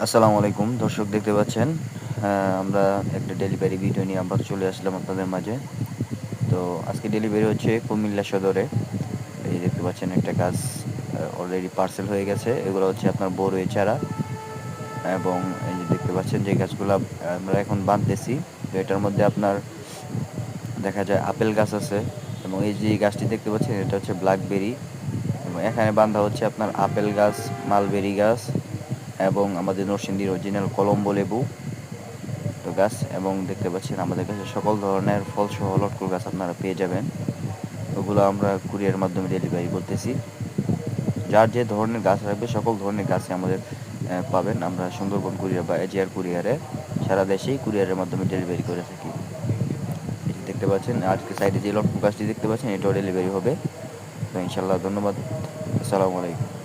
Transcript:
আসসালামু আলাইকুম দর্শক, দেখতে পাচ্ছেন আমরা একটা ডেলিভারি ভিডিও নিয়ে আমরা চলে আসলাম আপনাদের মাঝে। তো আজকে ডেলিভারি হচ্ছে কুমিল্লা সদরে। এই যে দেখতে পাচ্ছেন একটা গাছ অলরেডি পার্সেল হয়ে গেছে। এগুলো হচ্ছে আপনার বড়ই চারা, এবং এই যে দেখতে পাচ্ছেন যে গাছগুলো আমরা এখন বাঁধতেছি। তো এটার মধ্যে আপনার দেখা যায় আপেল গাছ আছে, এবং এই যে গাছটি দেখতে পাচ্ছেন এটা হচ্ছে ব্ল্যাকবেরি, এবং এখানে বাঁধা হচ্ছে আপনার আপেল গাছ, মালবেরি গাছ, এবং আমাদের নরসিংদীর অরিজিনাল কলম্বো লেবু তো গাছ। এবং দেখতে পাচ্ছেন আমাদের কাছে সকল ধরনের ফলসহ লটকল গাছ আপনারা পেয়ে যাবেন। ওগুলো আমরা কুরিয়ার মাধ্যমে ডেলিভারি করতেছি। যার যে ধরনের গাছ লাগবে সকল ধরনের গাছই আমাদের পাবেন। আমরা সুন্দরবন কুরিয়ার বা এজিআর কুরিয়ারে সারা দেশেই কুরিয়ারের মাধ্যমে ডেলিভারি করে থাকি। এটি দেখতে পাচ্ছেন আজকে সাইডে যে লটকল গাছটি দেখতে পাচ্ছেন এটাও ডেলিভারি হবে। তো ইনশাল্লাহ, ধন্যবাদ। আসসালামু আলাইকুম।